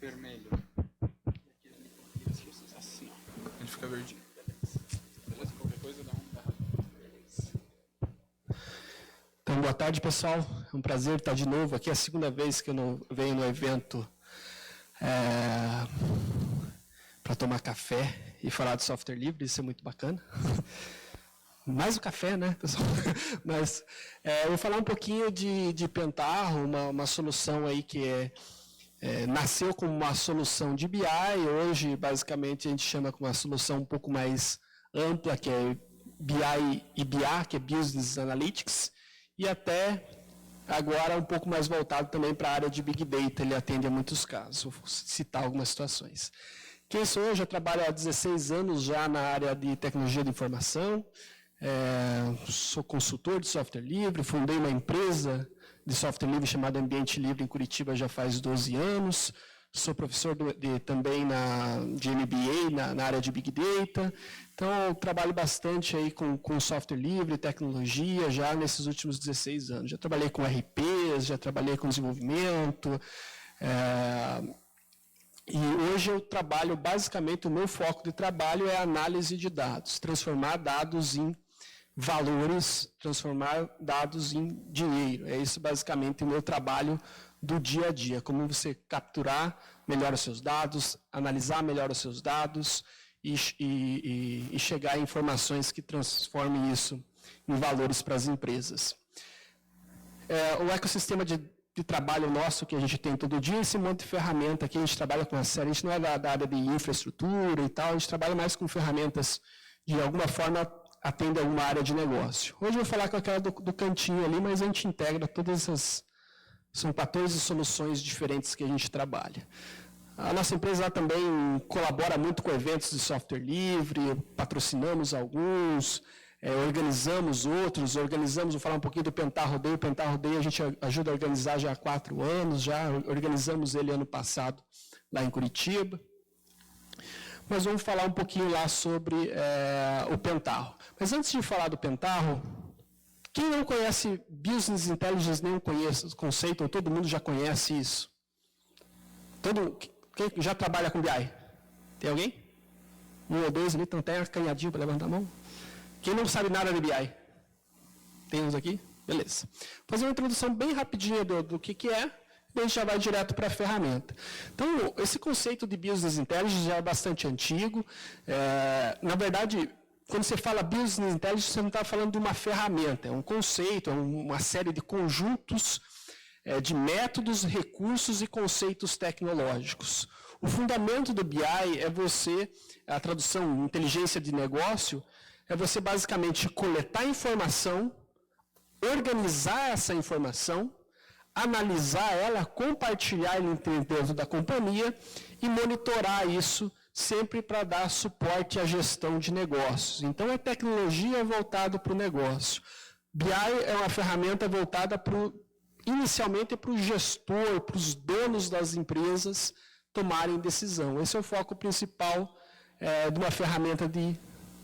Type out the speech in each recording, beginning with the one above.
vermelho. Assim, ó. Ele fica verdinho. Beleza? Qualquer coisa dá um barra. Então, boa tarde, pessoal. É um prazer estar de novo aqui. É a segunda vez que eu não venho no evento para tomar café e falar de software livre. Isso é muito bacana. Mais o café, né, pessoal? Mas eu vou falar um pouquinho de Pentaho, uma solução aí que nasceu como uma solução de BI. Hoje, basicamente, a gente chama com uma solução um pouco mais ampla, que é BI e BA, que é Business Analytics. E até agora um pouco mais voltado também para a área de Big Data, ele atende a muitos casos, vou citar algumas situações. Quem sou eu? Já trabalho há 16 anos já na área de tecnologia de informação, sou consultor de software livre, fundei uma empresa de software livre chamada Ambiente Livre em Curitiba já faz 12 anos, sou professor também de MBA na área de Big Data. Então, eu trabalho bastante aí com software livre, tecnologia, já nesses últimos 16 anos. Já trabalhei com RPs, já trabalhei com desenvolvimento. E hoje eu trabalho, basicamente, o meu foco de trabalho é análise de dados. Transformar dados em valores, transformar dados em dinheiro. É isso, basicamente, o meu trabalho do dia a dia. Como você capturar melhor os seus dados, analisar melhor os seus dados, e chegar a informações que transformem isso em valores para as empresas. O ecossistema de trabalho nosso que a gente tem todo dia, esse monte de ferramenta aqui, a gente trabalha com a série, a gente não é da área de infraestrutura e tal, a gente trabalha mais com ferramentas de alguma forma atende a alguma área de negócio. Hoje eu vou falar com aquela do cantinho ali, mas a gente integra todas essas, são 14 soluções diferentes que a gente trabalha. A nossa empresa também colabora muito com eventos de software livre, patrocinamos alguns, organizamos outros, vou falar um pouquinho do Pentaho Day. O Pentaho Day a gente ajuda a organizar já há 4 anos, já organizamos ele ano passado lá em Curitiba. Mas vamos falar um pouquinho lá sobre o Pentaho. Mas antes de falar do Pentaho, quem não conhece Business Intelligence, nem conhece o conceito, ou todo mundo já conhece isso? Quem já trabalha com BI? Tem alguém? 1 ou 2 ali, então tem acanhadinho para levantar a mão. Quem não sabe nada de BI? Tem uns aqui? Beleza. Vou fazer uma introdução bem rapidinha do que é, e a gente já vai direto para a ferramenta. Então, esse conceito de Business Intelligence já é bastante antigo. Na verdade, quando você fala Business Intelligence, você não está falando de uma ferramenta, é um conceito, é uma série de conjuntos de métodos, recursos e conceitos tecnológicos. O fundamento do BI a tradução inteligência de negócio, é você basicamente coletar informação, organizar essa informação, analisar ela, compartilhar ela dentro da companhia e monitorar isso sempre para dar suporte à gestão de negócios. Então, é tecnologia voltada para o negócio. BI é uma ferramenta voltada inicialmente para o gestor, para os donos das empresas tomarem decisão. Esse é o foco principal de uma ferramenta de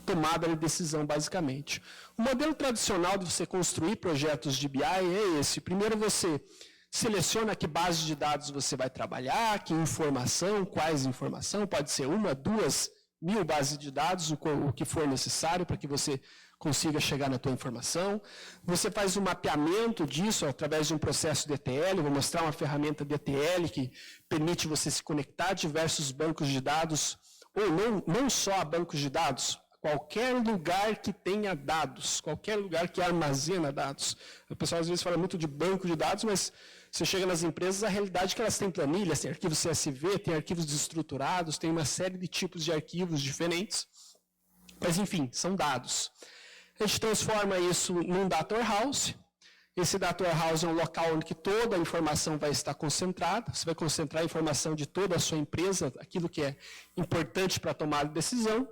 tomada de decisão, basicamente. O modelo tradicional de você construir projetos de BI é esse. Primeiro você seleciona que base de dados você vai trabalhar, que informação, quais informação, pode ser 1, 2, 1000 bases de dados, o que for necessário para que você consiga chegar na tua informação. Você faz um mapeamento disso através de um processo de ETL. Vou mostrar uma ferramenta de ETL que permite você se conectar a diversos bancos de dados, ou não só a bancos de dados, qualquer lugar que tenha dados, qualquer lugar que armazena dados. O pessoal às vezes fala muito de banco de dados, mas você chega nas empresas, a realidade é que elas têm planilhas, tem arquivos CSV, tem arquivos desestruturados, tem uma série de tipos de arquivos diferentes. Mas, enfim, são dados. A gente transforma isso num data warehouse. Esse data warehouse é um local onde toda a informação vai estar concentrada. Você vai concentrar a informação de toda a sua empresa, aquilo que é importante para a tomada de decisão.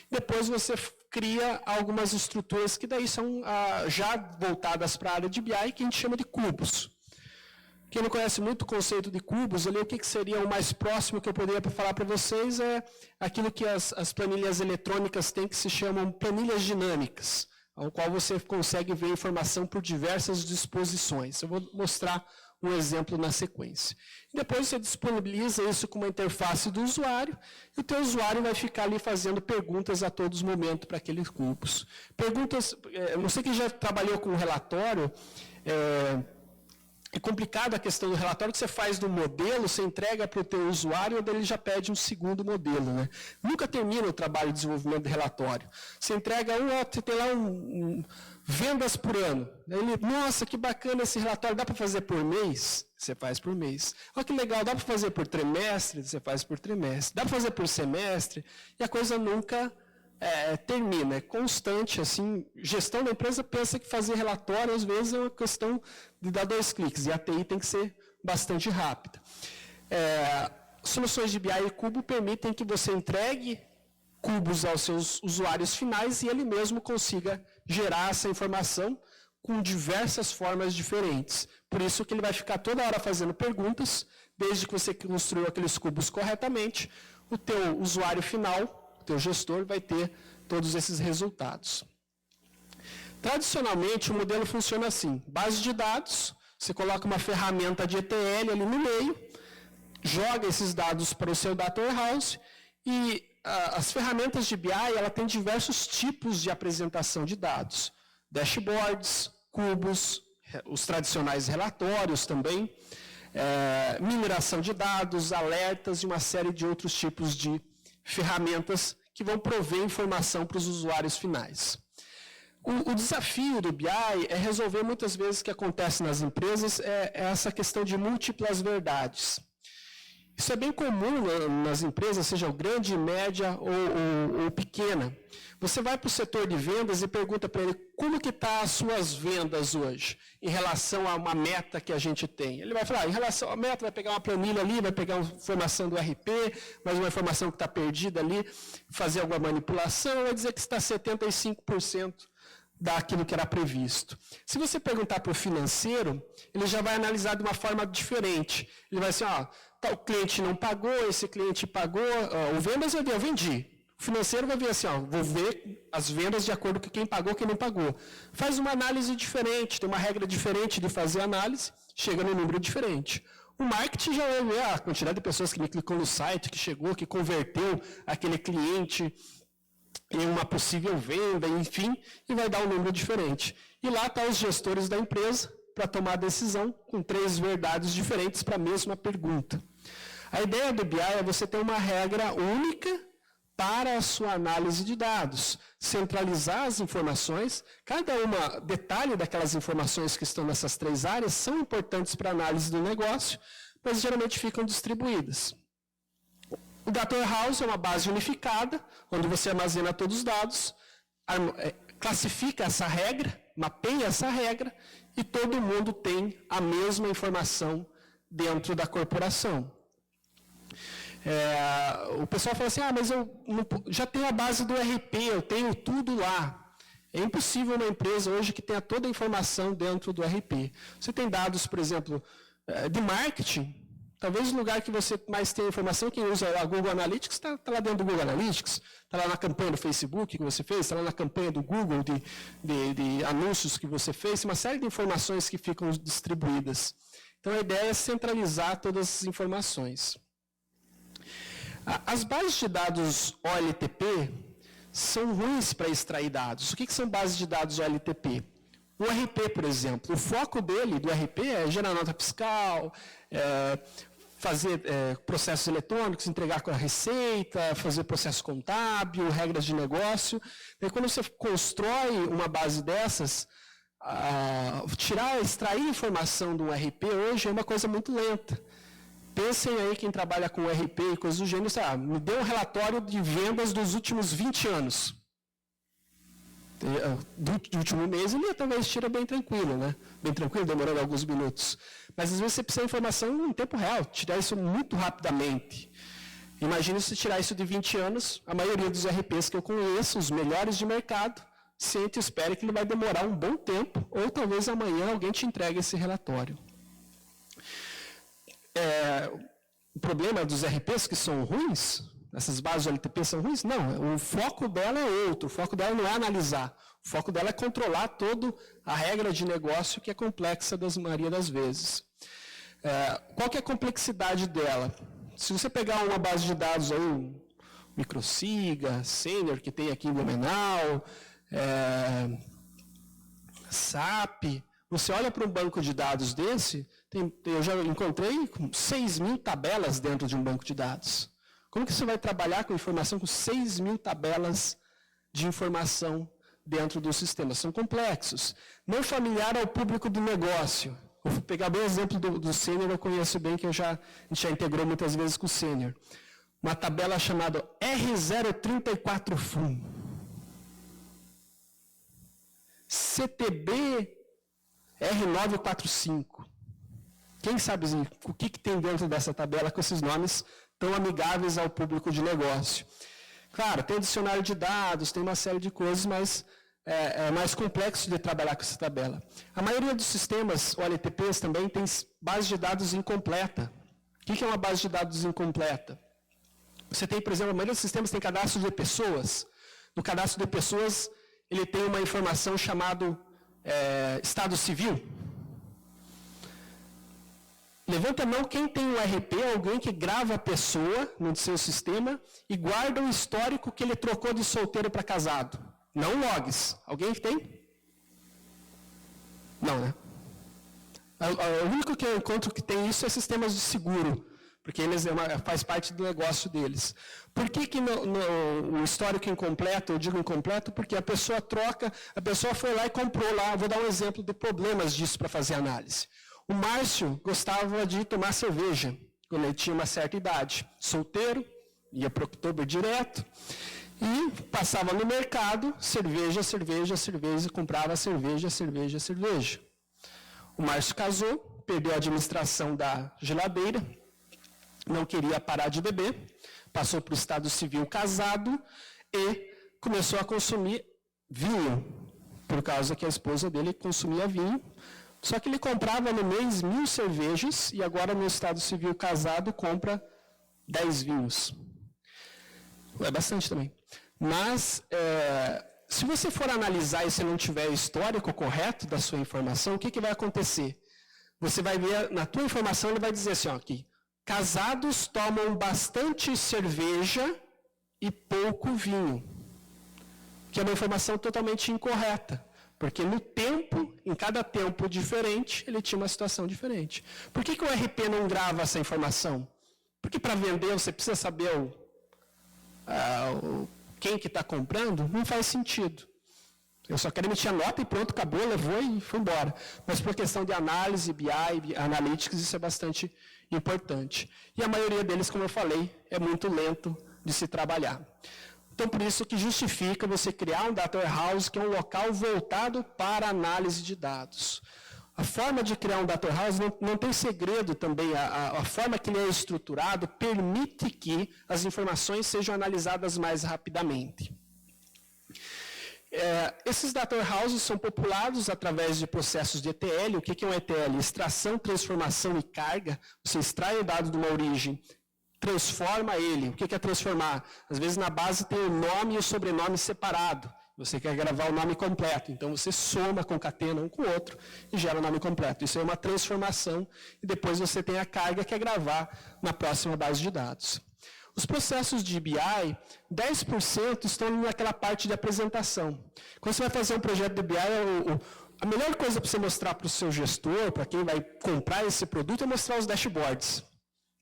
Depois você cria algumas estruturas que daí são já voltadas para a área de BI, que a gente chama de cubos. Quem não conhece muito o conceito de cubos, ali, o que seria o mais próximo que eu poderia falar para vocês é aquilo que as planilhas eletrônicas têm, que se chamam planilhas dinâmicas. ao qual você consegue ver informação por diversas disposições. Eu vou mostrar um exemplo na sequência. Depois você disponibiliza isso com uma interface do usuário, e o teu usuário vai ficar ali fazendo perguntas a todos os momentos para aqueles grupos. Perguntas, não sei quem já trabalhou com relatório, é complicado a questão do relatório que você faz do modelo, você entrega para o teu usuário, onde ele já pede um segundo modelo, né? Nunca termina o trabalho de desenvolvimento de relatório. Você entrega você tem lá vendas por ano. Ele, nossa, que bacana esse relatório, dá para fazer por mês? Você faz por mês. Olha que legal, dá para fazer por trimestre? Você faz por trimestre. Dá para fazer por semestre? E a coisa nunca termina, é constante, assim, gestão da empresa pensa que fazer relatório, às vezes, é uma questão de dar 2 cliques, e a TI tem que ser bastante rápida. Soluções de BI e Cubo permitem que você entregue cubos aos seus usuários finais e ele mesmo consiga gerar essa informação com diversas formas diferentes. Por isso que ele vai ficar toda hora fazendo perguntas, desde que você construiu aqueles cubos corretamente, o teu usuário final, o teu gestor, vai ter todos esses resultados. Tradicionalmente, o modelo funciona assim. Base de dados, você coloca uma ferramenta de ETL ali no meio, joga esses dados para o seu data warehouse e as ferramentas de BI, ela tem diversos tipos de apresentação de dados. Dashboards, cubos, os tradicionais relatórios também, mineração de dados, alertas e uma série de outros tipos de ferramentas que vão prover informação para os usuários finais. O desafio do BI é resolver muitas vezes o que acontece nas empresas, é essa questão de múltiplas verdades. Isso é bem comum nas empresas, seja grande, média ou pequena. Você vai para o setor de vendas e pergunta para ele como que está as suas vendas hoje, em relação a uma meta que a gente tem. Ele vai falar, em relação à meta, vai pegar uma planilha ali, vai pegar uma informação do RP, mais uma informação que está perdida ali, fazer alguma manipulação, vai dizer que está 75% daquilo que era previsto. Se você perguntar para o financeiro, ele já vai analisar de uma forma diferente. Ele vai dizer, tal cliente não pagou, esse cliente pagou, o vendas eu vendi. O financeiro vai ver assim, vou ver as vendas de acordo com quem pagou e quem não pagou. Faz uma análise diferente, tem uma regra diferente de fazer análise, chega num número diferente. O marketing já vai ver a quantidade de pessoas que clicou no site, que chegou, que converteu aquele cliente em uma possível venda, enfim, e vai dar um número diferente. E lá estão os gestores da empresa para tomar a decisão com 3 verdades diferentes para a mesma pergunta. A ideia do BI é você ter uma regra única para a sua análise de dados, centralizar as informações, cada detalhe daquelas informações que estão nessas 3 áreas são importantes para a análise do negócio, mas geralmente ficam distribuídas. O Data Warehouse é uma base unificada, onde você armazena todos os dados, classifica essa regra, mapeia essa regra, e todo mundo tem a mesma informação dentro da corporação. O pessoal fala assim, mas eu já tenho a base do RP, eu tenho tudo lá. É impossível uma empresa hoje que tenha toda a informação dentro do RP. Você tem dados, por exemplo, de marketing, talvez o lugar que você mais tem informação, quem usa a Google Analytics, está lá dentro do Google Analytics, está lá na campanha do Facebook que você fez, está lá na campanha do Google de anúncios que você fez, uma série de informações que ficam distribuídas. Então, a ideia é centralizar todas as informações. As bases de dados OLTP são ruins para extrair dados. O que são bases de dados OLTP? O RP, por exemplo, o foco do RP é gerar nota fiscal, fazer processos eletrônicos, entregar com a receita, fazer processo contábil, regras de negócio. E quando você constrói uma base dessas, extrair informação do RP hoje é uma coisa muito lenta. Pensem aí quem trabalha com RP e coisas do gênero, me dê um relatório de vendas dos últimos 20 anos. Do último mês ele talvez tira bem tranquilo, né? Bem tranquilo, demorando alguns minutos. Mas às vezes você precisa de informação em tempo real, tirar isso muito rapidamente. Imagine se tirar isso de 20 anos, a maioria dos RPs que eu conheço, os melhores de mercado, sente e espere que ele vai demorar um bom tempo, ou talvez amanhã alguém te entregue esse relatório. O problema dos RPs que são ruins, essas bases do LTP são ruins? Não, o foco dela é outro, o foco dela não é analisar, O foco dela é controlar toda a regra de negócio que é complexa das maioria das vezes. Qual que é a complexidade dela? Se você pegar uma base de dados aí, Microsiga, Senior, que tem aqui em Blumenau, SAP, você olha para um banco de dados desse, eu já encontrei 6.000 tabelas dentro de um banco de dados. Como que você vai trabalhar com informação com 6.000 tabelas de informação dentro do sistema? São complexos. Não familiar ao público do negócio. Vou pegar bem o exemplo do Senior, eu conheço bem, que a gente já integrou muitas vezes com o Senior. Uma tabela chamada R034FUM. CTB R945. Quem sabe o que tem dentro dessa tabela com esses nomes tão amigáveis ao público de negócio? Claro, tem dicionário de dados, tem uma série de coisas, mas é mais complexo de trabalhar com essa tabela. A maioria dos sistemas, OLTPs, também tem base de dados incompleta. O que é uma base de dados incompleta? Você tem, por exemplo, a maioria dos sistemas tem cadastro de pessoas. No cadastro de pessoas, ele tem uma informação chamada estado civil. Levanta a mão quem tem um RP, alguém que grava a pessoa no seu sistema e guarda o histórico que ele trocou de solteiro para casado. Não logs. Alguém que tem? Não, né? O único que eu encontro que tem isso é sistemas de seguro, porque eles faz parte do negócio deles. Por que no histórico incompleto, eu digo incompleto? Porque a pessoa troca, a pessoa foi lá e comprou lá, vou dar um exemplo de problemas disso para fazer análise. O Márcio gostava de tomar cerveja, quando ele tinha uma certa idade. Solteiro, ia para o Oktober direto, e passava no mercado, cerveja, comprava cerveja. O Márcio casou, perdeu a administração da geladeira, não queria parar de beber, passou para o estado civil casado e começou a consumir vinho, por causa que a esposa dele consumia vinho. Só que ele comprava no mês 1.000 cervejas e agora no estado civil casado compra 10 vinhos. É bastante também. Mas, se você for analisar e se não tiver o histórico correto da sua informação, o que vai acontecer? Você vai ver, na tua informação, ele vai dizer assim, ó, que casados tomam bastante cerveja e pouco vinho. Que é uma informação totalmente incorreta. Porque no tempo, em cada tempo diferente, ele tinha uma situação diferente. Por que o RP não grava essa informação? Porque para vender você precisa saber quem que está comprando? Não faz sentido. Eu só quero emitir a nota e pronto, acabou, levou e foi embora. Mas por questão de análise, BI, Analytics, isso é bastante importante. E a maioria deles, como eu falei, é muito lento de se trabalhar. Então, por isso que justifica você criar um Data Warehouse, que é um local voltado para análise de dados. A forma de criar um Data Warehouse não tem segredo também. A forma que ele é estruturado permite que as informações sejam analisadas mais rapidamente. Esses Data Warehouses são populados através de processos de ETL. O que é um ETL? Extração, transformação e carga. Você extrai o dado de uma origem, transforma ele. O que é transformar? Às vezes na base tem o nome e o sobrenome separado. Você quer gravar o nome completo. Então você soma, concatena um com o outro e gera o nome completo. Isso é uma transformação. E depois você tem a carga, que é gravar na próxima base de dados. Os processos de BI, 10% estão naquela parte de apresentação. Quando você vai fazer um projeto de BI, a melhor coisa para você mostrar para o seu gestor, para quem vai comprar esse produto, é mostrar os dashboards.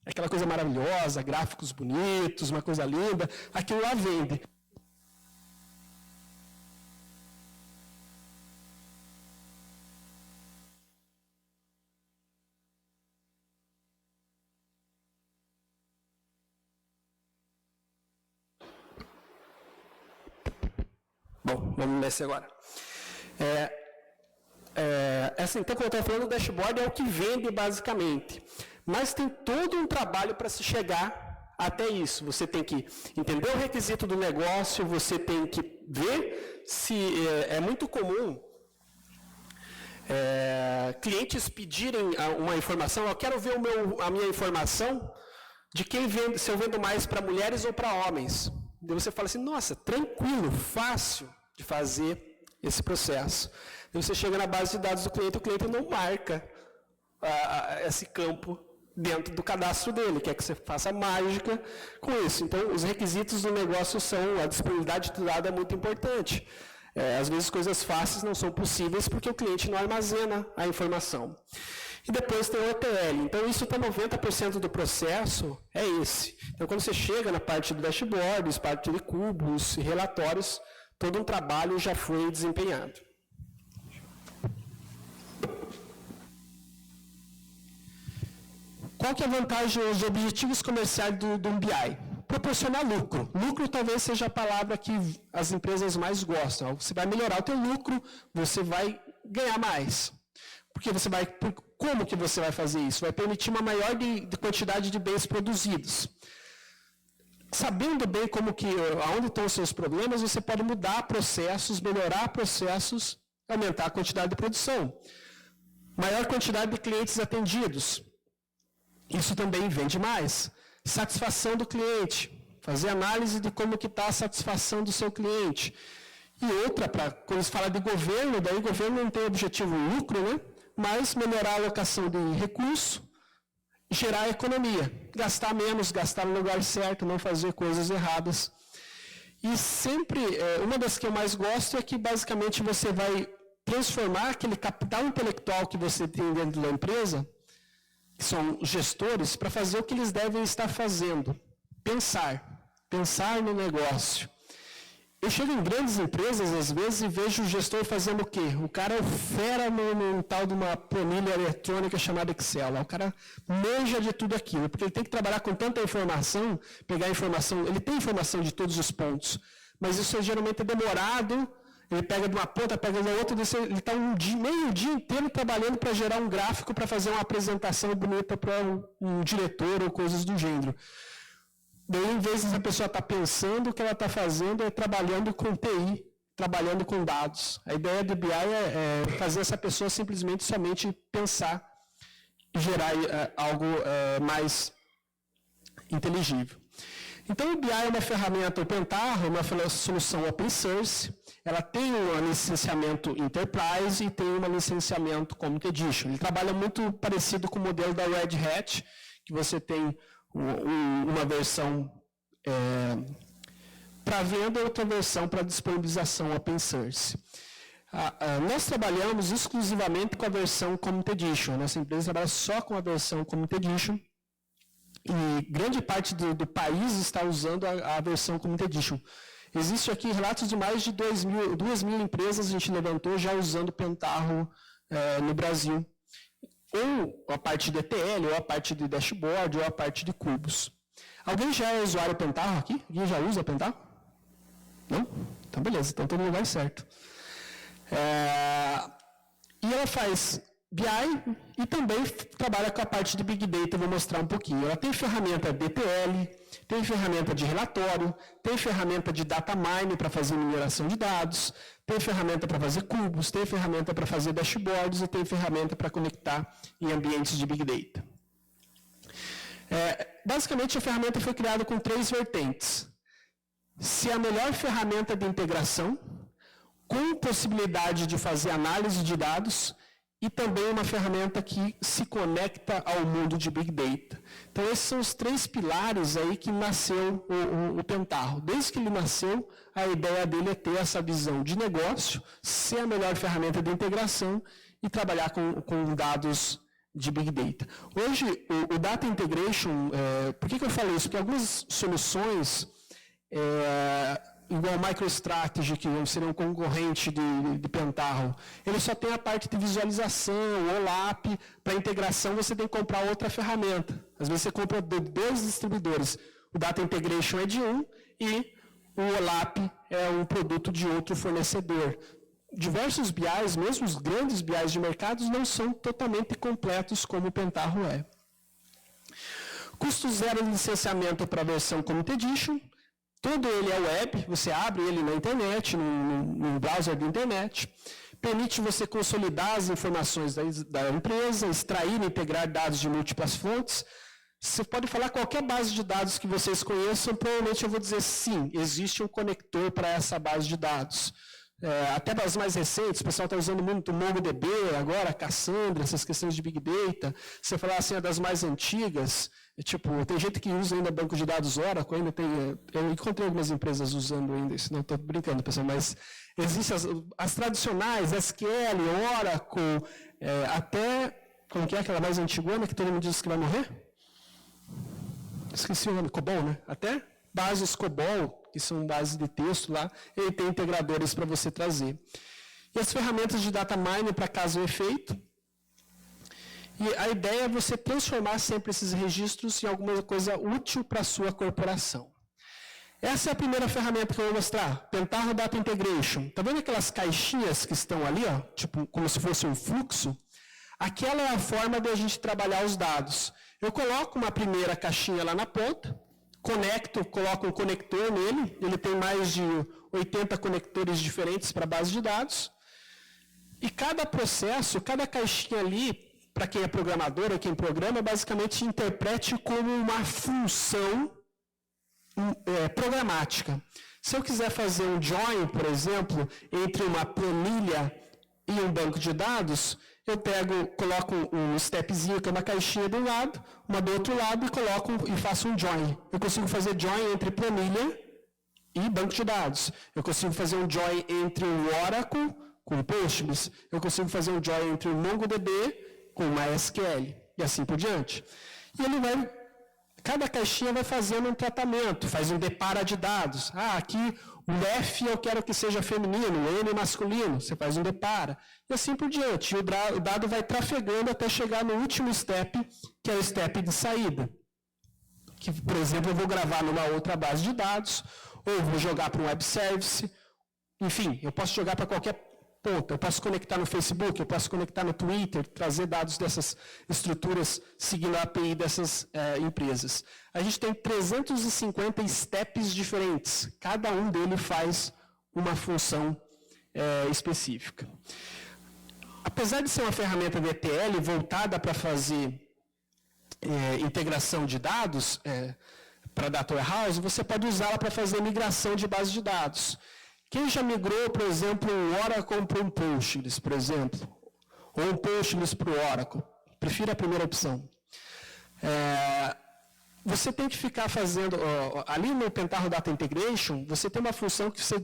Aquela coisa maravilhosa, gráficos bonitos, uma coisa linda, aquilo lá vende. Bom, vamos nesse agora. Então, como eu estava falando, o dashboard é o que vende basicamente. Mas tem todo um trabalho para se chegar até isso. Você tem que entender o requisito do negócio, você tem que ver se é muito comum clientes pedirem uma informação. Eu quero ver a minha informação de quem vende, se eu vendo mais para mulheres ou para homens. Daí você fala assim, nossa, tranquilo, fácil de fazer esse processo. E você chega na base de dados do cliente, o cliente não marca esse campo dentro do cadastro dele, quer que você faça mágica com isso. Então, os requisitos do negócio são, a disponibilidade do dado é muito importante. Às vezes, coisas fáceis não são possíveis porque o cliente não armazena a informação. E depois tem o ETL. Então, isso está 90% do processo, é esse. Então, quando você chega na parte do dashboards, parte de cubos e relatórios, todo um trabalho já foi desempenhado. Qual que é a vantagem, os objetivos comerciais do BI? Proporcionar lucro. Lucro talvez seja a palavra que as empresas mais gostam. Você vai melhorar o teu lucro, você vai ganhar mais. Como que você vai fazer isso? Vai permitir uma maior quantidade de bens produzidos. Sabendo bem aonde estão os seus problemas, você pode mudar processos, melhorar processos, aumentar a quantidade de produção. Maior quantidade de clientes atendidos. Isso também vende mais. Satisfação do cliente. Fazer análise de como que está a satisfação do seu cliente. E outra, quando se fala de governo, daí o governo não tem objetivo lucro, né? Mas melhorar a alocação de recurso, gerar economia. Gastar menos, gastar no lugar certo, não fazer coisas erradas. E sempre, uma das que eu mais gosto é que basicamente você vai transformar aquele capital intelectual que você tem dentro da empresa, que são gestores, para fazer o que eles devem estar fazendo. Pensar no negócio. Eu chego em grandes empresas, às vezes, e vejo o gestor fazendo o quê? O cara é fera no tal de uma planilha eletrônica chamada Excel. O cara manja de tudo aquilo, porque ele tem que trabalhar com tanta informação, pegar informação, ele tem informação de todos os pontos, mas isso geralmente é demorado. Ele pega de uma ponta, pega da outra, ele está meio dia inteiro trabalhando para gerar um gráfico para fazer uma apresentação bonita para um diretor ou coisas do gênero. Daí, em vez de a pessoa estar pensando, o que ela está fazendo é trabalhando com TI, trabalhando com dados. A ideia do BI é fazer essa pessoa simplesmente somente pensar e gerar algo mais inteligível. Então, o BI é uma ferramenta, o Pentaho é uma solução open source. Ela tem um licenciamento Enterprise e tem um licenciamento Common Edition. Ele trabalha muito parecido com o modelo da Red Hat, que você tem uma versão para venda e outra versão para disponibilização open source. Nós trabalhamos exclusivamente com a versão Common Edition. Nossa empresa trabalha só com a versão Common Edition. E grande parte do país está usando a versão Common Edition. Existe aqui relatos de mais de 2.000 empresas a gente levantou já usando o Pentaho no Brasil. Ou a parte de ETL, ou a parte de dashboard, ou a parte de cubos. Alguém já é usuário Pentaho aqui? Alguém já usa Pentaho? Não? Então, beleza, então estou no lugar certo. E ela faz BI e também trabalha com a parte de Big Data, vou mostrar um pouquinho. Ela tem ferramenta de ETL, tem ferramenta de relatório, tem ferramenta de data mining para fazer mineração de dados, tem ferramenta para fazer cubos, tem ferramenta para fazer dashboards e tem ferramenta para conectar em ambientes de Big Data. Basicamente, a ferramenta foi criada com 3 vertentes. Se a melhor ferramenta de integração, com possibilidade de fazer análise de dados, e também uma ferramenta que se conecta ao mundo de Big Data. Então, esses são os 3 pilares aí que nasceu o Pentaho. Desde que ele nasceu, a ideia dele é ter essa visão de negócio, ser a melhor ferramenta de integração e trabalhar com dados de Big Data. Hoje, o Data Integration, por que eu falo isso? Porque algumas soluções, igual o MicroStrategy, que seria um concorrente de Pentaho, ele só tem a parte de visualização, o OLAP, para integração você tem que comprar outra ferramenta. Às vezes você compra de 2 distribuidores. O Data Integration é de um e o OLAP é um produto de outro fornecedor. Diversos BIs, mesmo os grandes BIs de mercados, não são totalmente completos como o Pentaho é. Custo zero de licenciamento para a versão Common Edition. Todo ele é web, você abre ele na internet, num browser de internet. Permite você consolidar as informações da empresa, extrair e integrar dados de múltiplas fontes. Você pode falar qualquer base de dados que vocês conheçam, provavelmente eu vou dizer sim, existe um conector para essa base de dados. até as mais recentes, o pessoal está usando muito o MongoDB, agora Cassandra, essas questões de Big Data. Se você falar assim, das mais antigas, tem gente que usa ainda banco de dados Oracle, ainda tem, eu encontrei algumas empresas usando ainda isso, não estou brincando, pessoal, mas existem as tradicionais, SQL, Oracle, até, como que é aquela mais antigona que todo mundo diz que vai morrer? Esqueci o nome, COBOL, né? Até bases COBOL, que são bases de texto lá, ele tem integradores para você trazer. E as ferramentas de data mining para caso e efeito. E a ideia é você transformar sempre esses registros em alguma coisa útil para a sua corporação. Essa é a primeira ferramenta que eu vou mostrar, Pentaho Data Integration. Está vendo aquelas caixinhas que estão ali, ó, como se fosse um fluxo? Aquela é a forma de a gente trabalhar os dados. Eu coloco uma primeira caixinha lá na ponta, coloco um conector nele, ele tem mais de 80 conectores diferentes para a base de dados, e cada processo, cada caixinha ali, para quem é programador ou quem programa, basicamente interprete como uma função programática. Se eu quiser fazer um join, por exemplo, entre uma planilha e um banco de dados, eu coloco um stepzinho, que é uma caixinha de um lado, uma do outro lado, e faço um join. Eu consigo fazer join entre planilha e banco de dados. Eu consigo fazer um join entre o Oracle com o Postgres. Eu consigo fazer um join entre o MongoDB com o MySQL. E assim por diante. E cada caixinha vai fazendo um tratamento, faz um depara de dados. Aqui o F eu quero que seja feminino, o N masculino, você faz um depara. E assim por diante. E o dado vai trafegando até chegar no último step, que é o step de saída. Que, por exemplo, eu vou gravar numa outra base de dados, ou vou jogar para um web service. Enfim, eu posso jogar para qualquer ponto. Eu posso conectar no Facebook, eu posso conectar no Twitter, trazer dados dessas estruturas seguindo a API dessas empresas. A gente tem 350 steps diferentes. Cada um deles faz uma função específica. Apesar de ser uma ferramenta de ETL voltada para fazer integração de dados para Data Warehouse, você pode usá-la para fazer migração de base de dados. Quem já migrou, por exemplo, um Oracle para um Postgres, por exemplo, ou um Postgres para o Oracle? Prefiro a primeira opção. Você tem que ficar fazendo... ali no Pentaho Data Integration, você tem uma função que você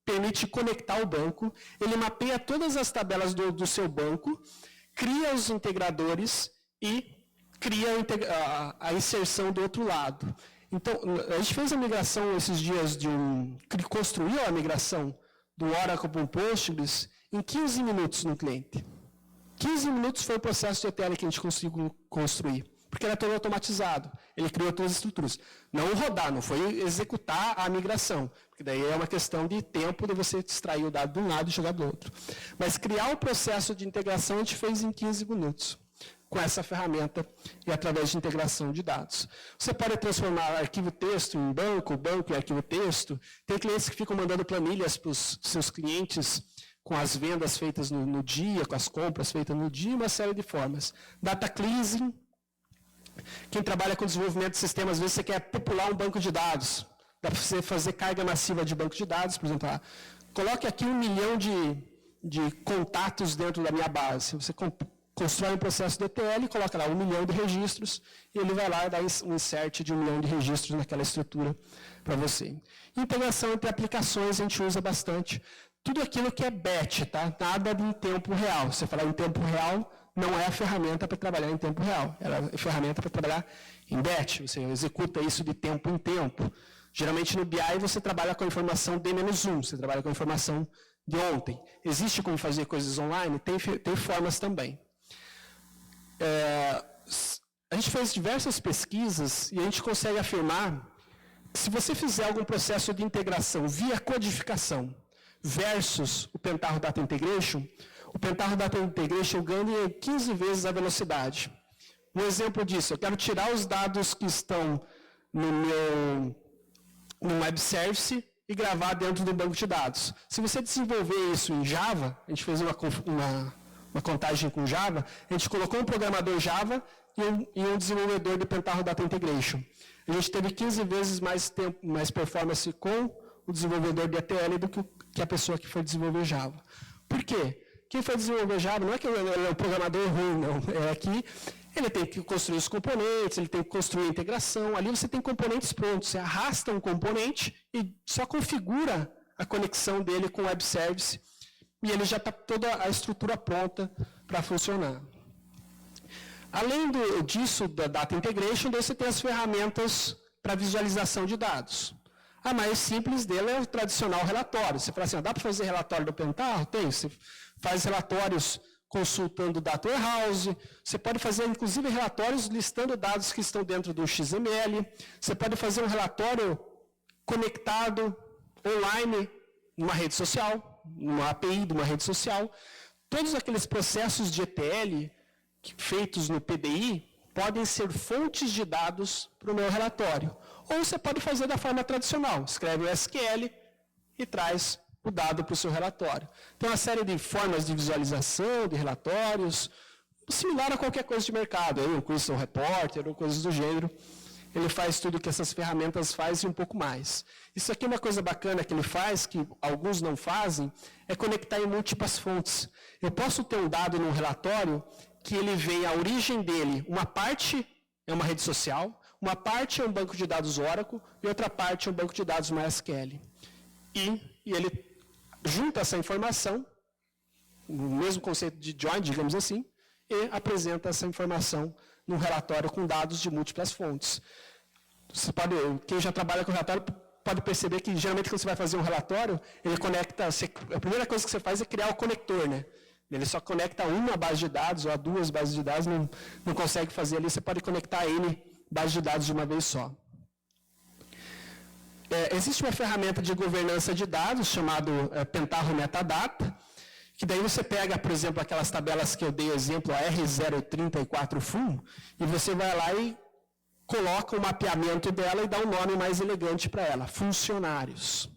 permite conectar o banco, ele mapeia todas as tabelas do seu banco, cria os integradores e cria a inserção do outro lado. Então, a gente fez a migração esses dias construiu a migração do Oracle para o Postgres em 15 minutos no cliente. 15 minutos foi o processo de ETL que a gente conseguiu construir, porque era todo automatizado. Ele criou todas as estruturas. Não rodar, não foi executar a migração, porque daí é uma questão de tempo de você extrair o dado de um lado e jogar do outro. Mas criar o processo de integração a gente fez em 15 minutos. Com essa ferramenta e através de integração de dados. Você pode transformar arquivo texto em banco, banco em arquivo texto. Tem clientes que ficam mandando planilhas para os seus clientes com as vendas feitas no dia, com as compras feitas no dia, uma série de formas. Data cleansing. Quem trabalha com desenvolvimento de sistemas, às vezes você quer popular um banco de dados. Dá para você fazer carga massiva de banco de dados, por exemplo. Coloque aqui 1 milhão de contatos dentro da minha base. Você constrói um processo de ETL, coloca lá 1 milhão de registros, e ele vai lá e dá um insert de 1 milhão de registros naquela estrutura para você. Integração entre aplicações a gente usa bastante. Tudo aquilo que é batch, tá? Nada em tempo real. Você falar em tempo real, não é a ferramenta para trabalhar em tempo real. Ela é a ferramenta para trabalhar em batch. Você executa isso de tempo em tempo. Geralmente no BI você trabalha com a informação D-1, você trabalha com a informação de ontem. Existe como fazer coisas online? Tem formas também. A gente fez diversas pesquisas e a gente consegue afirmar que se você fizer algum processo de integração via codificação versus o Pentaho Data Integration, o Pentaho Data Integration ganha 15 vezes a velocidade. Um exemplo disso, eu quero tirar os dados que estão no web service e gravar dentro do banco de dados. Se você desenvolver isso em Java, a gente fez uma contagem com Java, a gente colocou um programador Java e um desenvolvedor de Pentaho Data Integration. A gente teve 15 vezes mais performance com o desenvolvedor de ETL do que a pessoa que foi desenvolver Java. Por quê? Quem foi desenvolver Java não é que ele é um programador ruim, não. É que ele tem que construir os componentes, ele tem que construir a integração. Ali você tem componentes prontos. Você arrasta um componente e só configura a conexão dele com o web service e ele já está toda a estrutura pronta para funcionar. Além disso, da Data Integration, daí você tem as ferramentas para visualização de dados. A mais simples dela é o tradicional relatório. Você fala assim, dá para fazer relatório do Pentaho? Tem. Você faz relatórios consultando o Data Warehouse. Você pode fazer, inclusive, relatórios listando dados que estão dentro do XML. Você pode fazer um relatório conectado online numa rede social, numa API de uma rede social. Todos aqueles processos de ETL feitos no PDI podem ser fontes de dados para o meu relatório. Ou você pode fazer da forma tradicional, escreve o SQL e traz o dado para o seu relatório. Tem uma série de formas de visualização de relatórios, similar a qualquer coisa de mercado, aí, um Crystal Reporter ou coisas do gênero. Ele faz tudo que essas ferramentas fazem e um pouco mais. Isso aqui é uma coisa bacana que ele faz, que alguns não fazem, é conectar em múltiplas fontes. Eu posso ter um dado num relatório que ele vem, a origem dele, uma parte é uma rede social, uma parte é um banco de dados Oracle e outra parte é um banco de dados MySQL. E ele junta essa informação, o mesmo conceito de join, digamos assim, e apresenta essa informação num relatório com dados de múltiplas fontes. Você pode, quem já trabalha com relatório pode perceber que, geralmente, quando você vai fazer um relatório, ele conecta, a primeira coisa que você faz é criar o conector, né? Ele só conecta uma base de dados ou a duas bases de dados, não consegue fazer ali, você pode conectar a N bases de dados de uma vez só. Existe uma ferramenta de governança de dados chamada Pentaho Metadata, que daí você pega, por exemplo, aquelas tabelas que eu dei exemplo, a R034 Full, e você vai lá e coloca o mapeamento dela e dá um nome mais elegante para ela, funcionários.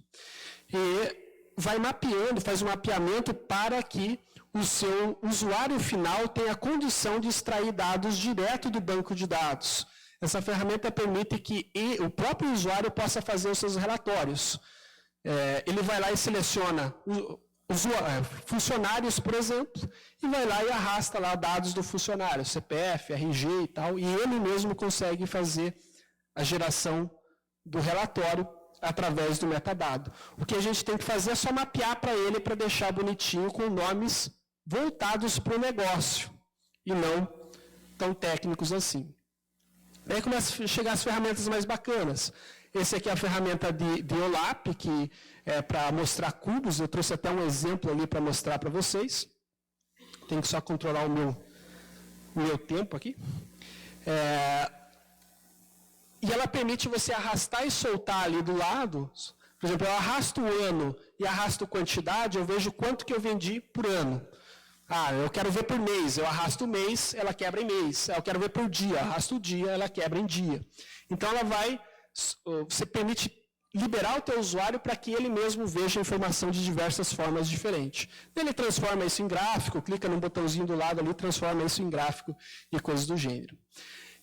E vai mapeando, faz um mapeamento para que o seu usuário final tenha a condição de extrair dados direto do banco de dados. Essa ferramenta permite que o próprio usuário possa fazer os seus relatórios. Ele vai lá e seleciona funcionários, por exemplo, e vai lá e arrasta lá dados do funcionário, CPF, RG e tal, e ele mesmo consegue fazer a geração do relatório através do metadado. O que a gente tem que fazer é só mapear para ele para deixar bonitinho com nomes voltados para o negócio e não tão técnicos assim. Daí começa a chegar as ferramentas mais bacanas. Esse aqui é a ferramenta de OLAP, que é para mostrar cubos. Eu trouxe até um exemplo ali para mostrar para vocês. Tenho que só controlar o meu tempo aqui. E ela permite você arrastar e soltar ali do lado. Por exemplo, eu arrasto o ano e arrasto quantidade, eu vejo quanto que eu vendi por ano. Eu quero ver por mês, eu arrasto o mês, ela quebra em mês. Eu quero ver por dia, arrasto o dia, ela quebra em dia. Então, você permite liberar o teu usuário para que ele mesmo veja a informação de diversas formas diferentes. Ele transforma isso em gráfico, clica no botãozinho do lado ali, transforma isso em gráfico e coisas do gênero.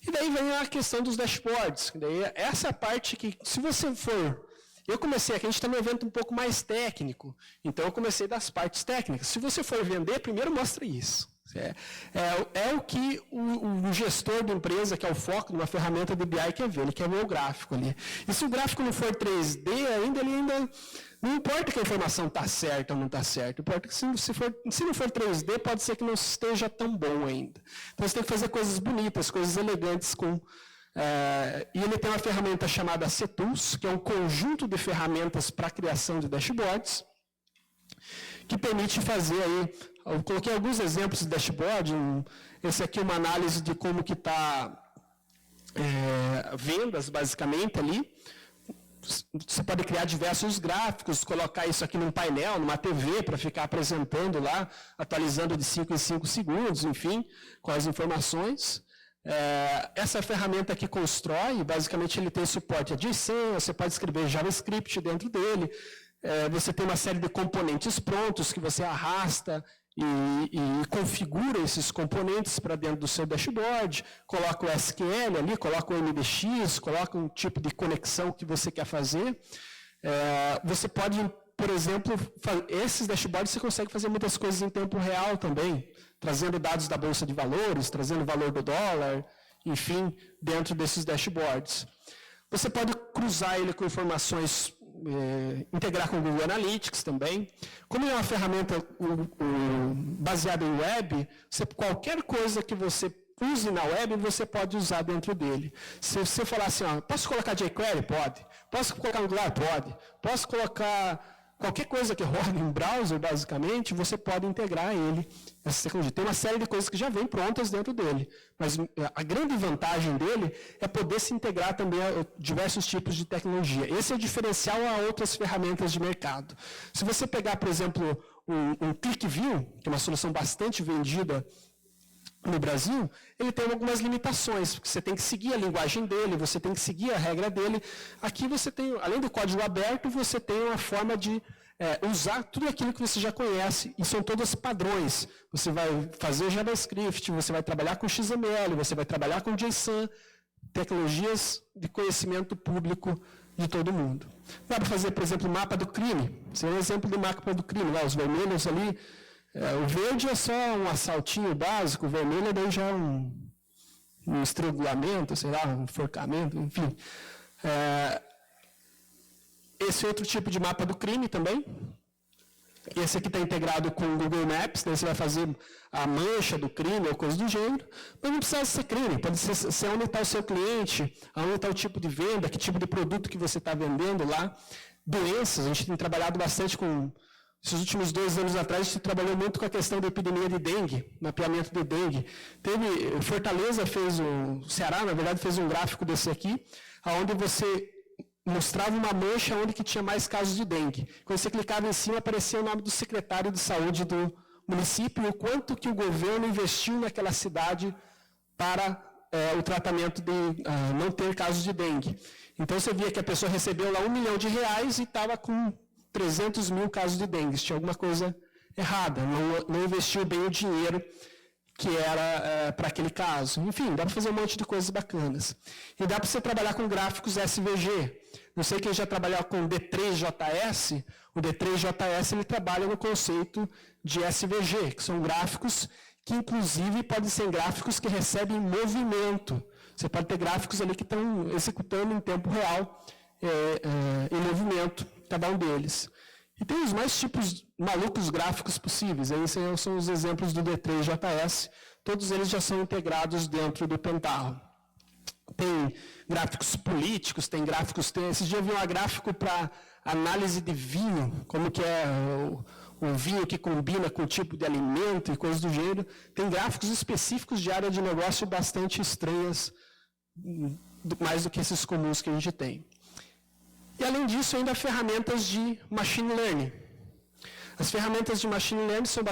E daí vem a questão dos dashboards. Daí, essa é a parte que, se você for... Eu comecei aqui, a gente está num evento um pouco mais técnico, então eu comecei das partes técnicas. Se você for vender, primeiro mostra isso. É o que o gestor da empresa, que é o foco de uma ferramenta de BI, quer ver. Ele quer ver o gráfico ali. E se o gráfico não for 3D, ele ainda não importa que a informação está certa ou não está certa. Importa que se não for 3D, pode ser que não esteja tão bom ainda. Então você tem que fazer coisas bonitas, coisas elegantes com... e ele tem uma ferramenta chamada CTools, que é um conjunto de ferramentas para a criação de dashboards, que permite fazer aí, eu coloquei alguns exemplos de dashboard, esse aqui é uma análise de como que está vendas, basicamente, ali. Você pode criar diversos gráficos, colocar isso aqui num painel, numa TV, para ficar apresentando lá, atualizando de 5 em 5 segundos, enfim, com as informações. Essa ferramenta que constrói, basicamente ele tem suporte a JSON, você pode escrever JavaScript dentro dele, você tem uma série de componentes prontos que você arrasta e configura esses componentes para dentro do seu dashboard, coloca o SQL ali, coloca o MDX, coloca um tipo de conexão que você quer fazer. Você pode, por exemplo, esses dashboards você consegue fazer muitas coisas em tempo real também, trazendo dados da Bolsa de Valores, trazendo o valor do dólar, enfim, dentro desses dashboards. Você pode cruzar ele com informações, integrar com o Google Analytics também. Como é uma ferramenta baseada em web, qualquer coisa que você use na web, você pode usar dentro dele. Se você falar assim, posso colocar jQuery? Pode. Posso colocar Angular? Pode. Posso colocar qualquer coisa que roda em browser, basicamente, você pode integrar ele, essa tecnologia. Tem uma série de coisas que já vêm prontas dentro dele, mas a grande vantagem dele é poder se integrar também a diversos tipos de tecnologia. Esse é o diferencial a outras ferramentas de mercado. Se você pegar, por exemplo, um ClickView, que é uma solução bastante vendida no Brasil, ele tem algumas limitações, porque você tem que seguir a linguagem dele, você tem que seguir a regra dele. Aqui você tem, além do código aberto, você tem uma forma de usar tudo aquilo que você já conhece, e são todos padrões. Você vai fazer JavaScript, você vai trabalhar com XML, você vai trabalhar com JSON, tecnologias de conhecimento público de todo mundo. Dá para fazer, por exemplo, o mapa do crime. Esse é um exemplo do mapa do crime, lá, os vermelhos ali. O verde é só um assaltinho básico, o vermelho daí já é um estrangulamento, sei lá, um enforcamento, enfim. Esse outro tipo de mapa do crime também. Esse aqui está integrado com o Google Maps, daí você vai fazer a mancha do crime ou coisa do gênero. Mas não precisa ser crime, pode ser onde está o seu cliente, onde está o tipo de venda, que tipo de produto que você está vendendo lá. Doenças, a gente tem trabalhado bastante com... Esses últimos 2 anos atrás, a gente trabalhou muito com a questão da epidemia de dengue, mapeamento de dengue. Fortaleza fez, o Ceará, na verdade, fez um gráfico desse aqui, onde você mostrava uma mancha onde que tinha mais casos de dengue. Quando você clicava em cima, aparecia o nome do secretário de saúde do município e o quanto que o governo investiu naquela cidade para o tratamento de não ter casos de dengue. Então, você via que a pessoa recebeu lá R$1 milhão e estava com 300 mil casos de dengue. Tinha alguma coisa errada, não investiu bem o dinheiro que era para aquele caso. Enfim, dá para fazer um monte de coisas bacanas. E dá para você trabalhar com gráficos SVG. Não sei quem já trabalhou com D3JS. O D3JS ele trabalha no conceito de SVG, que são gráficos que, inclusive, podem ser gráficos que recebem movimento. Você pode ter gráficos ali que estão executando em tempo real, em movimento, cada um deles. E tem os mais tipos malucos gráficos possíveis. Esses são os exemplos do D3JS. Todos eles já são integrados dentro do Pentaho. Tem gráficos políticos, tem gráficos... Esses dias eu vi um gráfico para análise de vinho, como que é o vinho que combina com o tipo de alimento e coisas do gênero. Tem gráficos específicos de área de negócio bastante estranhas, mais do que esses comuns que a gente tem. E, além disso, ainda ferramentas de machine learning. As ferramentas de machine learning estão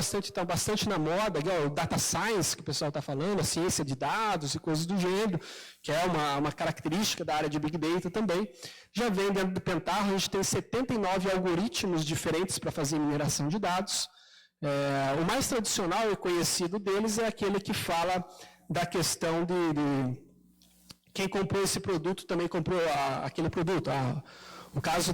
bastante na moda, o data science, que o pessoal está falando, a ciência de dados e coisas do gênero, que é uma característica da área de Big Data também. Já vem dentro do Pentaho, a gente tem 79 algoritmos diferentes para fazer mineração de dados. O mais tradicional e conhecido deles é aquele que fala da questão de quem comprou esse produto também comprou aquele produto. O caso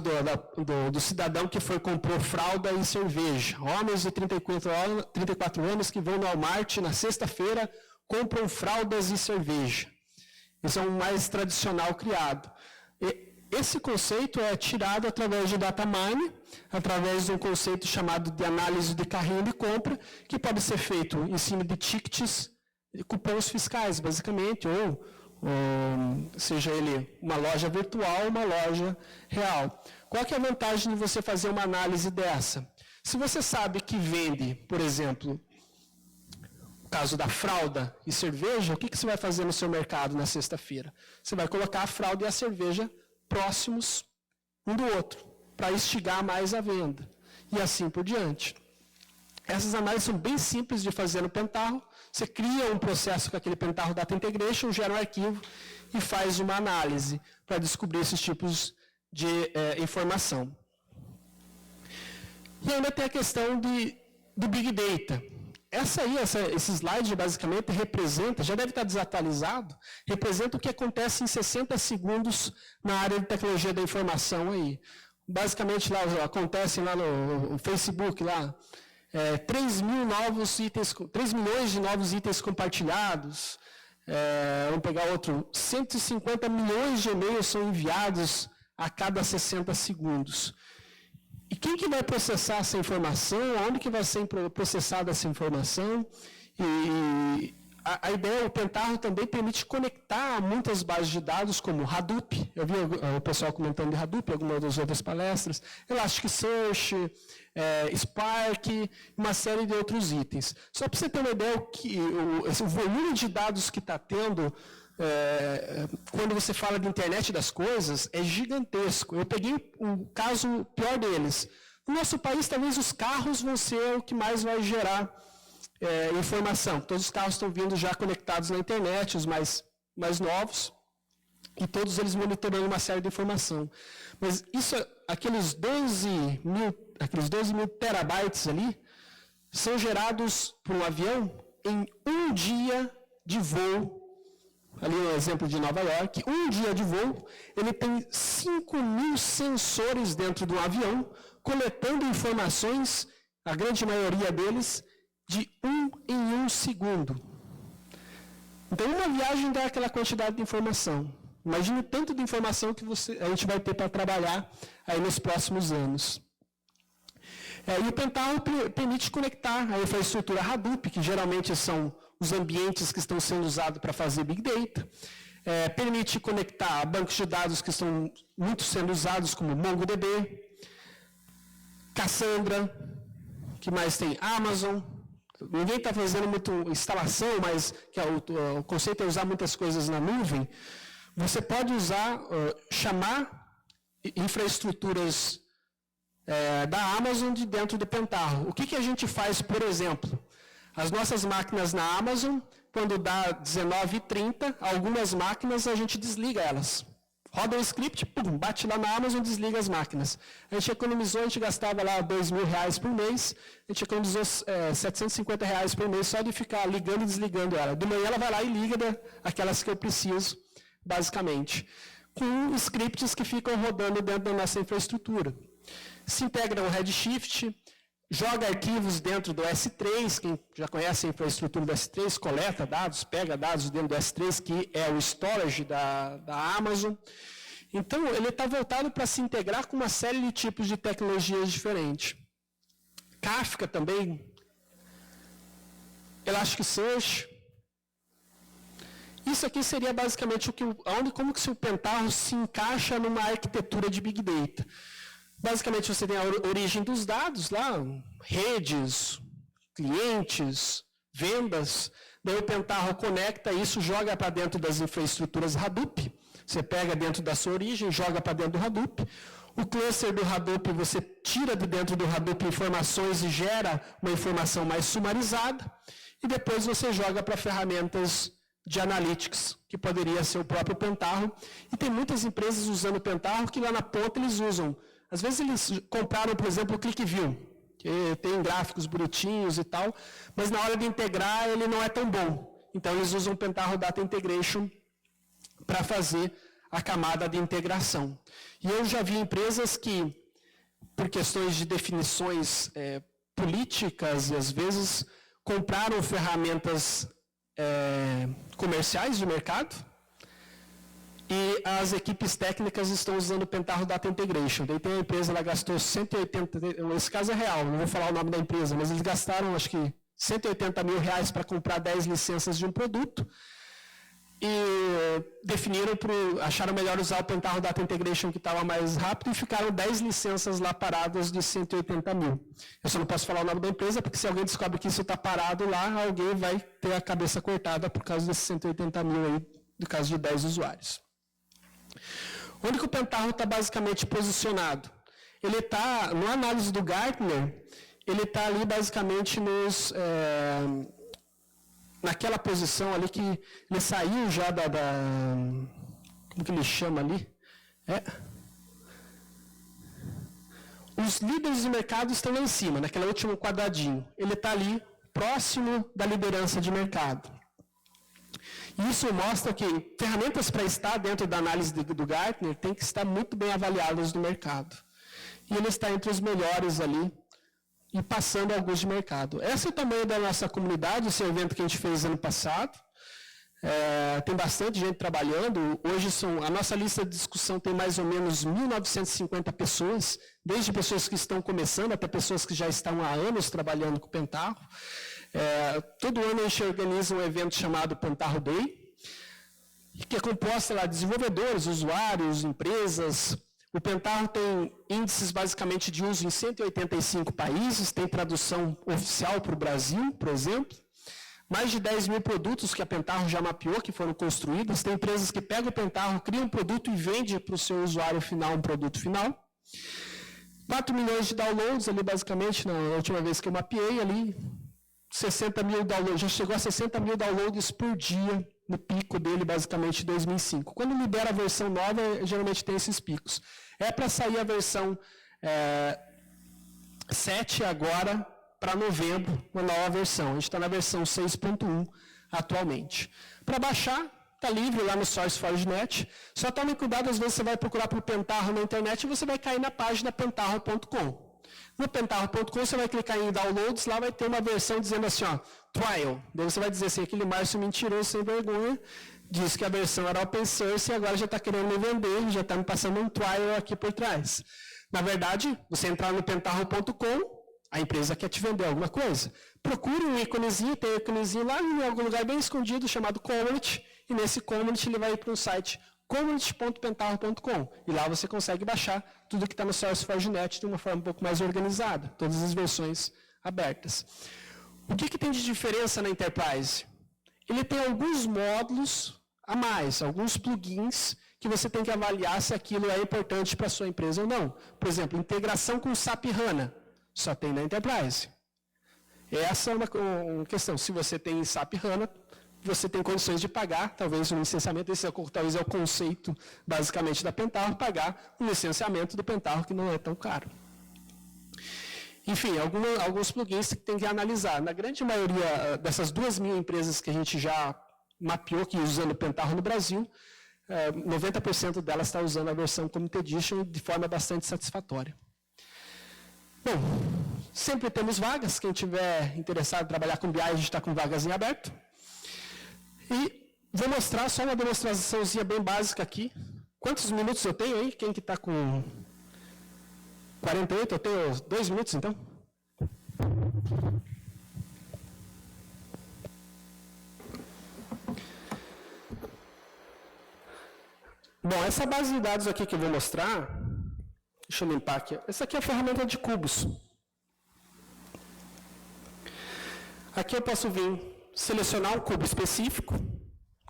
do cidadão que comprou fralda e cerveja. Homens de 34 anos que vão no Walmart na sexta-feira, compram fraldas e cerveja. Esse é o mais tradicional criado. Esse conceito é tirado através de data mining, através de um conceito chamado de análise de carrinho de compra, que pode ser feito em cima de tickets, de cupons fiscais, basicamente, ou seja ele uma loja virtual ou uma loja real. Qual que é a vantagem de você fazer uma análise dessa? Se você sabe que vende, por exemplo, o caso da fralda e cerveja, o que você vai fazer no seu mercado na sexta-feira? Você vai colocar a fralda e a cerveja próximos um do outro, para instigar mais a venda, e assim por diante. Essas análises são bem simples de fazer no Pentaho. Você cria um processo com aquele Pentaho Data Integration, gera um arquivo e faz uma análise para descobrir esses tipos de informação. E ainda tem a questão do Big Data. Esse slide basicamente representa, já deve estar desatualizado, representa o que acontece em 60 segundos na área de tecnologia da informação aí. basicamente lá acontecem lá no Facebook, lá, 3 milhões de novos itens compartilhados. Vamos pegar outro, 150 milhões de e-mails são enviados a cada 60 segundos. E quem que vai processar essa informação? Onde que vai ser processada essa informação? E a ideia, o Pentaho também permite conectar muitas bases de dados, como Hadoop. Eu vi o pessoal comentando de Hadoop, algumas das outras palestras. Elasticsearch, Spark, uma série de outros itens. Só para você ter uma ideia, o volume de dados que está tendo, quando você fala de internet das coisas, é gigantesco. Eu peguei o caso pior deles. No nosso país, talvez os carros vão ser o que mais vai gerar informação. Todos os carros estão vindo já conectados na internet, os mais novos, e todos eles monitorando uma série de informação. Mas isso, aqueles 12 mil terabytes ali, são gerados por um avião em um dia de voo. Ali é um exemplo de Nova York. Um dia de voo, ele tem 5.000 sensores dentro do avião, coletando informações, a grande maioria deles, de 1 em 1 segundo. Então, uma viagem dá aquela quantidade de informação. Imagine o tanto de informação que a gente vai ter para trabalhar aí nos próximos anos. E o Pentaho permite conectar a infraestrutura Hadoop, que geralmente são os ambientes que estão sendo usados para fazer Big Data. Permite conectar bancos de dados que estão muito sendo usados, como MongoDB, Cassandra, que mais tem? Amazon. Ninguém está fazendo muito instalação, mas o conceito é usar muitas coisas na nuvem. Você pode chamar infraestruturas da Amazon de dentro do Pentaho. O que a gente faz, por exemplo? As nossas máquinas na Amazon, quando dá 19h30, algumas máquinas a gente desliga elas. Roda um script, pum, bate lá na Amazon e desliga as máquinas. A gente gastava lá R$2.000 por mês, a gente economizou R$750 por mês só de ficar ligando e desligando ela. De manhã ela vai lá e liga aquelas que eu preciso, basicamente, com scripts que ficam rodando dentro da nossa infraestrutura. Se integra o Redshift, joga arquivos dentro do S3, quem já conhece a infraestrutura do S3, coleta dados, pega dados dentro do S3, que é o storage da Amazon. Então, ele está voltado para se integrar com uma série de tipos de tecnologias diferentes. Kafka também, Elasticsearch. Isso aqui seria basicamente como que o Pentaho se encaixa numa arquitetura de Big Data. Basicamente, você tem a origem dos dados lá, redes, clientes, vendas. Daí o Pentaho conecta isso, joga para dentro das infraestruturas Hadoop. Você pega dentro da sua origem, joga para dentro do Hadoop. O cluster do Hadoop, você tira de dentro do Hadoop informações e gera uma informação mais sumarizada. E depois você joga para ferramentas de analytics, que poderia ser o próprio Pentaho. E tem muitas empresas usando o Pentaho que lá na ponta eles usam. Às vezes eles compraram, por exemplo, o ClickView, que tem gráficos bonitinhos e tal, mas na hora de integrar ele não é tão bom. Então eles usam o Pentaho Data Integration para fazer a camada de integração. E eu já vi empresas que, por questões de definições políticas, e às vezes compraram ferramentas comerciais de mercado, e as equipes técnicas estão usando o Pentaho Data Integration. Daí tem uma empresa, ela gastou 180, esse caso é real, não vou falar o nome da empresa, mas eles gastaram, acho que, R$180 mil para comprar 10 licenças de um produto, e definiram, acharam melhor usar o Pentaho Data Integration, que estava mais rápido, e ficaram 10 licenças lá paradas de 180 mil. Eu só não posso falar o nome da empresa, porque se alguém descobre que isso está parado lá, alguém vai ter a cabeça cortada por causa desses 180 mil aí, no caso de 10 usuários. Onde que o Pentaho está basicamente posicionado? Ele está, na análise do Gartner, ele está ali basicamente naquela posição ali que ele saiu já como que ele chama ali? Os líderes de mercado estão lá em cima, naquele último quadradinho. Ele está ali, próximo da liderança de mercado. Isso mostra que ferramentas para estar dentro da análise do Gartner têm que estar muito bem avaliadas no mercado. e ele está entre os melhores ali, e passando alguns de mercado. Esse é o tamanho da nossa comunidade, esse evento que a gente fez ano passado. Tem bastante gente trabalhando. Hoje a nossa lista de discussão tem mais ou menos 1.950 pessoas, desde pessoas que estão começando até pessoas que já estão há anos trabalhando com o Pentaho. Todo ano a gente organiza um evento chamado Pentaho Day, que é composto lá de desenvolvedores, usuários, empresas. O Pentaho tem índices basicamente de uso em 185 países, tem tradução oficial para o Brasil, por exemplo. Mais de 10 mil produtos que a Pentaho já mapeou, que foram construídos. Tem empresas que pegam o Pentaho, criam um produto e vendem para o seu usuário final um produto final. 4 milhões de downloads ali, basicamente, na última vez que eu mapeei ali. 60 mil downloads, já chegou a 60 mil downloads por dia, no pico dele, basicamente, em 2005. Quando libera a versão nova, geralmente tem esses picos. É para sair a versão 7 agora, para novembro, uma nova versão. A gente está na versão 6.1 atualmente. Para baixar, está livre lá no SourceForge.net. Só tome cuidado, às vezes você vai procurar por Pentaho na internet e você vai cair na página pentaho.com. No pentaho.com você vai clicar em downloads, lá vai ter uma versão dizendo assim, ó, trial. Daí você vai dizer assim, aquele Márcio mentiroso, sem vergonha, disse que a versão era open source e agora já está querendo me vender, já está me passando um trial aqui por trás. Na verdade, você entrar no pentaho.com, a empresa quer te vender alguma coisa. Procure um íconezinho, tem um íconezinho lá em algum lugar bem escondido, chamado Community, e nesse Community ele vai para um site community.pentaho.com, e lá você consegue baixar tudo que está no SourceForge.net de uma forma um pouco mais organizada, todas as versões abertas. O que tem de diferença na Enterprise? Ele tem alguns módulos a mais, alguns plugins que você tem que avaliar se aquilo é importante para a sua empresa ou não. Por exemplo, integração com SAP HANA, só tem na Enterprise. Essa é uma questão. Se você tem SAP HANA, você tem condições de pagar, talvez um licenciamento, esse talvez é o conceito basicamente da Pentaho, pagar um licenciamento do Pentaho que não é tão caro. Enfim, alguns plugins que tem que analisar. Na grande maioria dessas 2.000 empresas que a gente já mapeou que usando o Pentaho no Brasil, 90% delas está usando a versão Community Edition de forma bastante satisfatória. Bom, sempre temos vagas. Quem tiver interessado em trabalhar com BI, a gente está com vagas em aberto. E vou mostrar só uma demonstraçãozinha bem básica aqui. Quantos minutos eu tenho aí? Quem que está com 48? Eu tenho 2 minutos, então? Bom, essa base de dados aqui que eu vou mostrar, deixa eu limpar aqui. Essa aqui é a ferramenta de cubos. Aqui eu posso vir selecionar um cubo específico,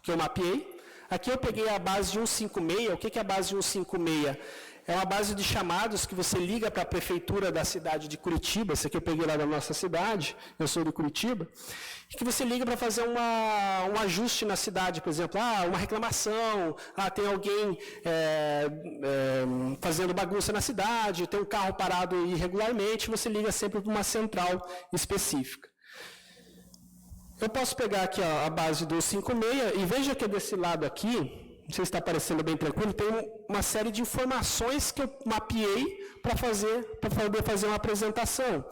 que eu mapeei. Aqui eu peguei a base de 156. O que é a base de 156? É uma base de chamados que você liga para a prefeitura da cidade de Curitiba. Esse aqui eu peguei lá da nossa cidade, eu sou de Curitiba. E que você liga para fazer um ajuste na cidade, por exemplo, uma reclamação, tem alguém fazendo bagunça na cidade, tem um carro parado irregularmente, você liga sempre para uma central específica. Eu posso pegar aqui a base do 56 e veja que desse lado aqui, não sei se está parecendo bem tranquilo, tem uma série de informações que eu mapeei para poder fazer uma apresentação.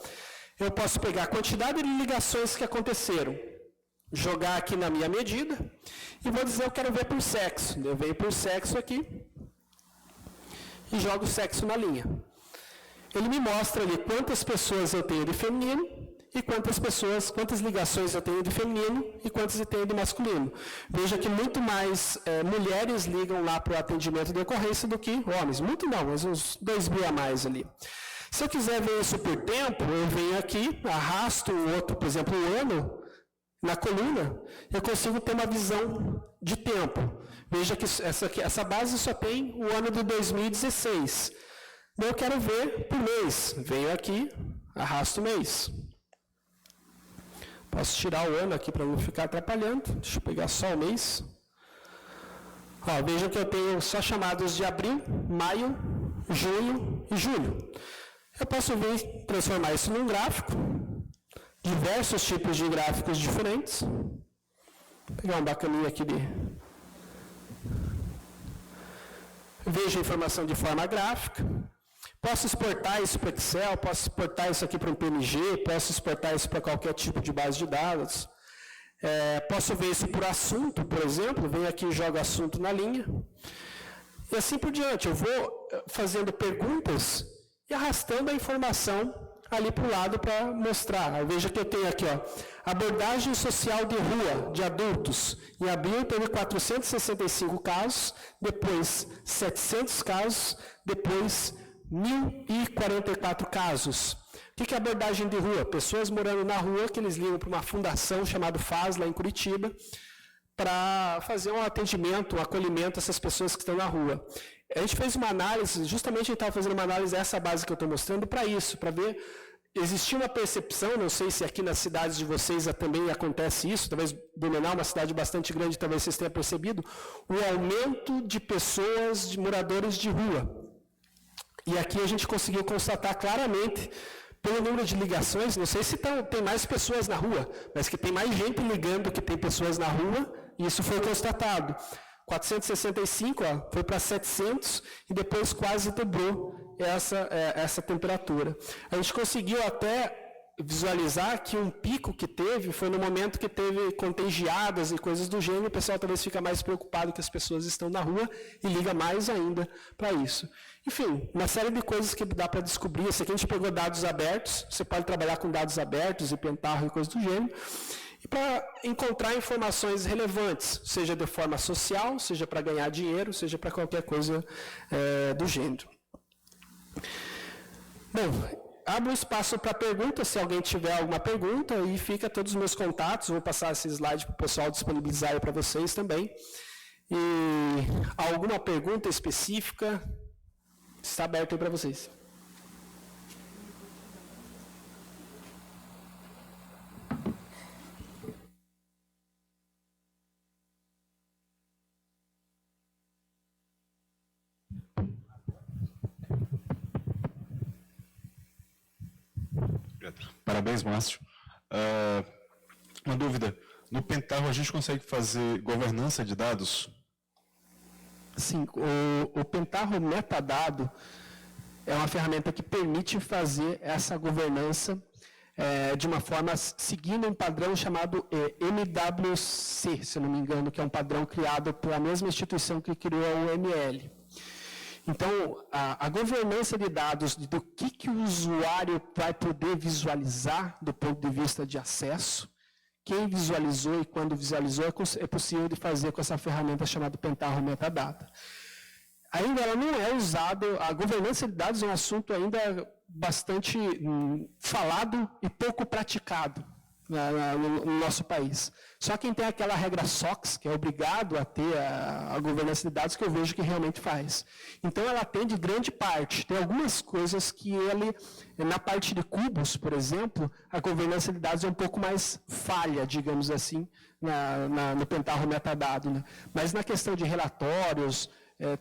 Eu posso pegar a quantidade de ligações que aconteceram, jogar aqui na minha medida e vou dizer eu quero ver por sexo. Eu venho por sexo aqui e jogo sexo na linha. Ele me mostra ali quantas pessoas eu tenho de feminino e quantas ligações eu tenho de feminino e quantas eu tenho de masculino. Veja que muito mais mulheres ligam lá para o atendimento de ocorrência do que homens. Muito não, mas uns 2.000 a mais ali. Se eu quiser ver isso por tempo, eu venho aqui, arrasto o outro, por exemplo, o ano, na coluna, eu consigo ter uma visão de tempo. Veja que essa base só tem o ano de 2016. Eu quero ver por mês. Venho aqui, arrasto o mês. Posso tirar o ano aqui para não ficar atrapalhando. Deixa eu pegar só o mês. Vejam que eu tenho só chamados de abril, maio, junho e julho. Eu posso vir transformar isso num gráfico. Diversos tipos de gráficos diferentes. Vou pegar um bacaninho aqui de... Veja a informação de forma gráfica. Posso exportar isso para Excel, posso exportar isso aqui para um PNG, posso exportar isso para qualquer tipo de base de dados. Posso ver isso por assunto, por exemplo, venho aqui e jogo assunto na linha. E assim por diante, eu vou fazendo perguntas e arrastando a informação ali para o lado para mostrar. Veja que eu tenho aqui, ó, abordagem social de rua de adultos. Em abril teve 465 casos, depois 700 casos, depois 1.044 casos. O que é abordagem de rua? Pessoas morando na rua que eles ligam para uma fundação chamada FAS, lá em Curitiba, para fazer um atendimento, um acolhimento a essas pessoas que estão na rua. A gente fez uma análise, justamente a gente estava fazendo uma análise dessa base que eu estou mostrando para isso, para ver, existia uma percepção, não sei se aqui nas cidades de vocês também acontece isso, talvez Blumenau, uma cidade bastante grande, talvez vocês tenham percebido, o aumento de pessoas, de moradores de rua. E aqui a gente conseguiu constatar claramente, pelo número de ligações, não sei se tem mais pessoas na rua, mas que tem mais gente ligando que tem pessoas na rua, e isso foi constatado. 465 foi para 700 e depois quase dobrou essa temperatura. A gente conseguiu até visualizar que um pico que teve foi no momento que teve contagiadas e coisas do gênero, o pessoal talvez fica mais preocupado que as pessoas estão na rua e liga mais ainda para isso. Enfim, uma série de coisas que dá para descobrir. Esse aqui a gente pegou dados abertos, você pode trabalhar com dados abertos e pentarro e coisas do gênero, e para encontrar informações relevantes, seja de forma social, seja para ganhar dinheiro, seja para qualquer coisa do gênero. Bom, abro espaço para perguntas, se alguém tiver alguma pergunta, e fica todos os meus contatos, vou passar esse slide para o pessoal disponibilizar aí para vocês também. E alguma pergunta específica, está aberto aí para vocês. Parabéns, Márcio. Uma dúvida. No Pentarro a gente consegue fazer governança de dados? Sim, o Pentarro Metadado é uma ferramenta que permite fazer essa governança de uma forma seguindo um padrão chamado MWC, se não me engano, que é um padrão criado pela mesma instituição que criou a UML. Então, a governança de dados, do que o usuário vai poder visualizar do ponto de vista de acesso, quem visualizou e quando visualizou, é possível de fazer com essa ferramenta chamada Pentarro Metadata. Ainda ela não é usada, a governança de dados é um assunto ainda bastante falado e pouco praticado no nosso país. Só quem tem aquela regra SOX, que é obrigado a ter a governança de dados, que eu vejo que realmente faz. Então, ela atende grande parte. Tem algumas coisas que na parte de cubos, por exemplo, a governança de dados é um pouco mais falha, digamos assim, no Pentarro Metadado. Né? Mas na questão de relatórios,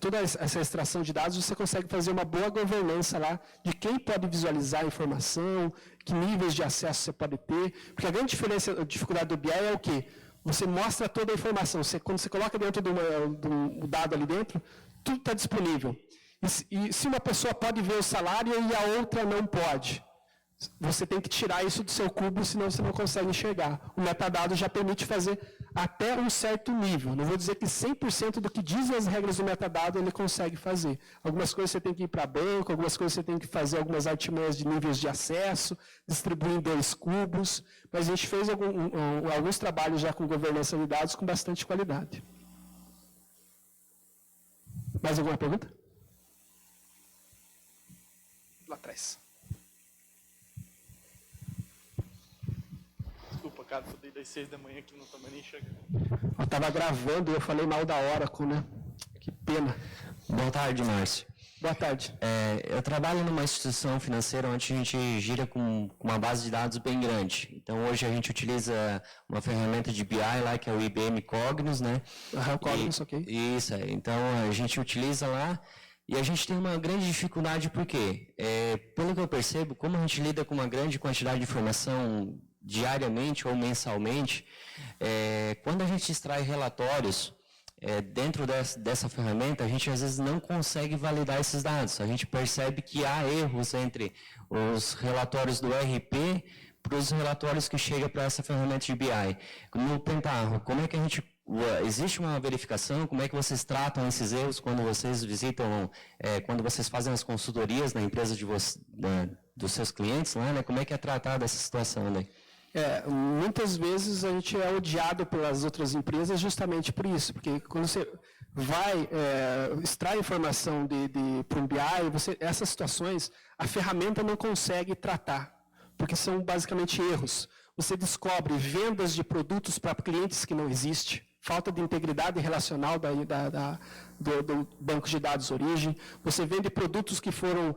toda essa extração de dados, você consegue fazer uma boa governança lá de quem pode visualizar a informação, que níveis de acesso você pode ter, porque a grande dificuldade do BI é o quê? Você mostra toda a informação, quando você coloca dentro do dado ali dentro, tudo está disponível. E se uma pessoa pode ver o salário e a outra não pode, você tem que tirar isso do seu cubo, senão você não consegue enxergar. O metadado já permite fazer até um certo nível. Não vou dizer que 100% do que dizem as regras do metadado ele consegue fazer. Algumas coisas você tem que ir para banco, algumas coisas você tem que fazer algumas artimanhas de níveis de acesso, distribuir em 2 cubos, mas a gente fez alguns trabalhos já com governança de dados com bastante qualidade. Mais alguma pergunta? Lá atrás. Cara, eu dei das 6 da manhã que não estava nem chegando. Eu estava gravando e eu falei mal da Oracle, né? Que pena. Boa tarde, Márcio. Boa tarde. Eu trabalho numa instituição financeira onde a gente gira com uma base de dados bem grande. Então, hoje a gente utiliza uma ferramenta de BI lá, que é o IBM Cognos, né? Cognos, ok. Isso, então a gente utiliza lá e a gente tem uma grande dificuldade, porque, pelo que eu percebo, como a gente lida com uma grande quantidade de informação diariamente ou mensalmente, quando a gente extrai relatórios, dentro dessa ferramenta, a gente às vezes não consegue validar esses dados. A gente percebe que há erros entre os relatórios do ERP para os relatórios que chegam para essa ferramenta de BI. No Pentaho, como é que a gente... Existe uma verificação? Como é que vocês tratam esses erros quando vocês visitam, quando vocês fazem as consultorias na empresa dos seus clientes lá, né? Como é que é tratada essa situação, né? Muitas vezes a gente é odiado pelas outras empresas justamente por isso, porque quando você vai extrai informação para um BI, essas situações, a ferramenta não consegue tratar, porque são basicamente erros. Você descobre vendas de produtos para clientes que não existem, falta de integridade relacional do banco de dados origem, você vende produtos que foram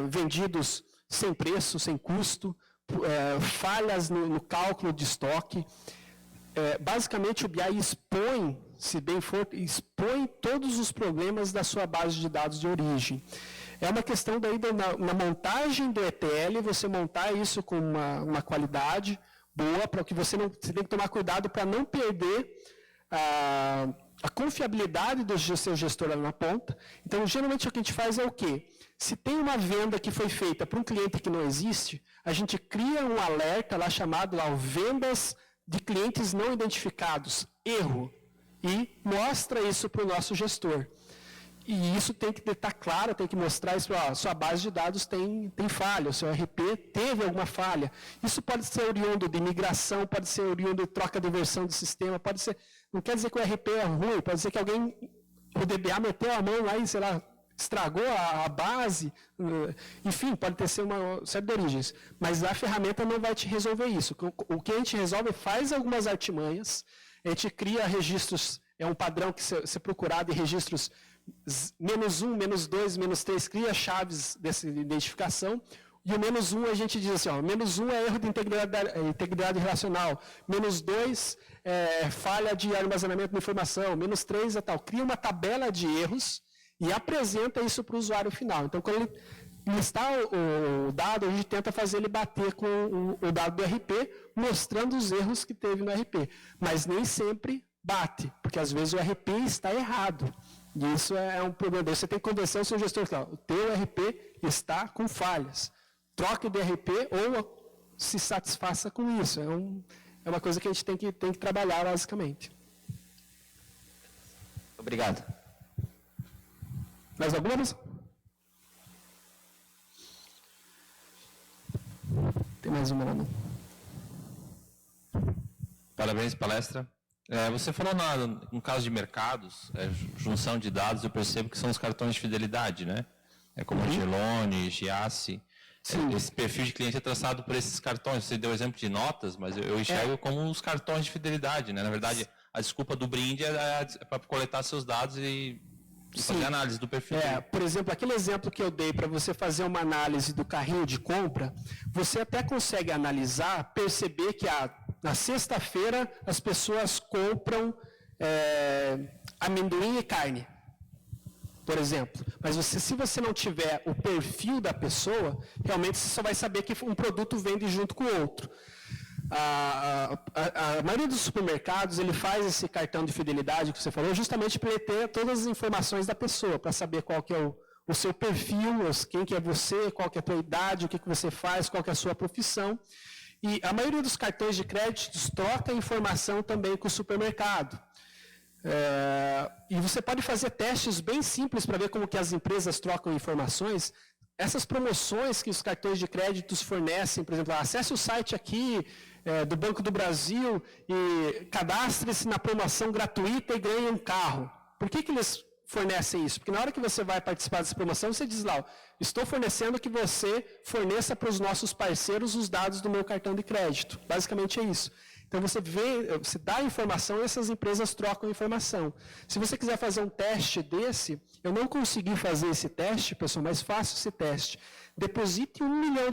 vendidos sem preço, sem custo, falhas no cálculo de estoque. Basicamente, o BI expõe, se bem for, expõe todos os problemas da sua base de dados de origem. É uma questão daí na montagem do ETL, você montar isso com uma qualidade boa, para que você tem que tomar cuidado para não perder a confiabilidade do seu gestor lá na ponta. Então, geralmente o que a gente faz é o quê? Se tem uma venda que foi feita para um cliente que não existe, a gente cria um alerta lá chamado vendas de clientes não identificados, erro, e mostra isso para o nosso gestor. E isso tem que estar claro, tem que mostrar isso, sua base de dados tem falha, o seu RP teve alguma falha. Isso pode ser oriundo de migração, pode ser oriundo de troca de versão do sistema, pode ser, não quer dizer que o RP é ruim, pode dizer que alguém, o DBA meteu a mão lá e, sei lá, estragou a base, enfim, pode ter sido uma série de origens. Mas a ferramenta não vai te resolver isso. O que a gente resolve faz algumas artimanhas, a gente cria registros, é um padrão que se procurar de registros -1, -2, -3, cria chaves dessa identificação, e o -1 a gente diz assim, -1 é erro de integridade relacional, -2 é falha de armazenamento de informação, -3 é tal. Cria uma tabela de erros e apresenta isso para o usuário final. Então, quando ele listar o dado, a gente tenta fazer ele bater com o dado do RP, mostrando os erros que teve no RP. Mas nem sempre bate, porque às vezes o RP está errado. E isso é um problema. Você tem que convencer o seu gestor que o teu RP está com falhas. Troque de RP ou se satisfaça com isso. É uma coisa que a gente tem que trabalhar, basicamente. Obrigado. Mais alguma vez? Tem mais uma lá, não? Parabéns, palestra. Você falou no caso de mercados, junção de dados, eu percebo que são os cartões de fidelidade, né? Como Gelone, Giasse. Esse perfil de cliente é traçado por esses cartões. Você deu exemplo de notas, mas eu enxergo como os cartões de fidelidade, né? Na verdade, a desculpa do brinde é para coletar seus dados e fazer análise do perfil. Por exemplo, aquele exemplo que eu dei para você fazer uma análise do carrinho de compra, você até consegue analisar, perceber que na sexta-feira as pessoas compram amendoim e carne, por exemplo. Mas se você não tiver o perfil da pessoa, realmente você só vai saber que um produto vende junto com o outro. A maioria dos supermercados, ele faz esse cartão de fidelidade que você falou, justamente para ele ter todas as informações da pessoa, para saber qual que é o seu perfil, quem que é você, qual que é a tua idade, o que você faz, qual que é a sua profissão. E a maioria dos cartões de créditos troca informação também com o supermercado. E você pode fazer testes bem simples para ver como que as empresas trocam informações. Essas promoções que os cartões de créditos fornecem, por exemplo, acesse o site aqui do Banco do Brasil e cadastre-se na promoção gratuita e ganhe um carro. Por que eles fornecem isso? Porque na hora que você vai participar dessa promoção, você diz lá, estou fornecendo que você forneça para os nossos parceiros os dados do meu cartão de crédito. Basicamente é isso. Então você dá a informação e essas empresas trocam a informação. Se você quiser fazer um teste desse, eu não consegui fazer esse teste, pessoal, mas faça esse teste. Deposite R$1 milhão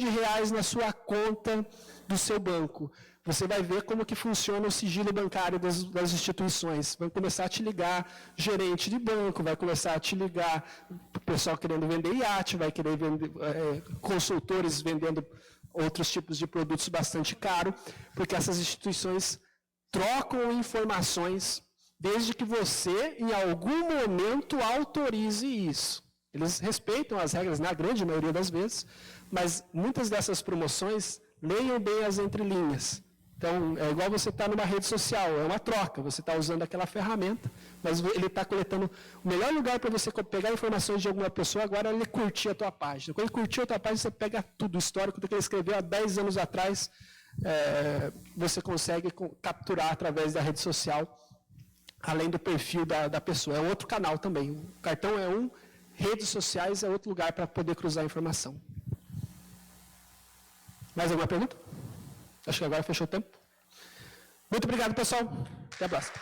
na sua conta do seu banco. Você vai ver como que funciona o sigilo bancário das instituições. Vai começar a te ligar gerente de banco, vai começar a te ligar o pessoal querendo vender iate, vai querer vender consultores vendendo outros tipos de produtos bastante caros, porque essas instituições trocam informações desde que você, em algum momento, autorize isso. Eles respeitam as regras na grande maioria das vezes, mas muitas dessas promoções, leiam bem as entrelinhas. Então, é igual você estar numa rede social, é uma troca, você está usando aquela ferramenta, mas ele está coletando. O melhor lugar para você pegar informações de alguma pessoa agora é ele curtir a tua página. Quando ele curtiu a tua página, você pega tudo, o histórico do que ele escreveu há 10 anos atrás, você consegue capturar através da rede social, além do perfil da pessoa. É outro canal também. O cartão é um, redes sociais é outro lugar para poder cruzar informação. Mais alguma pergunta? Acho que agora fechou o tempo. Muito obrigado, pessoal. Até a próxima.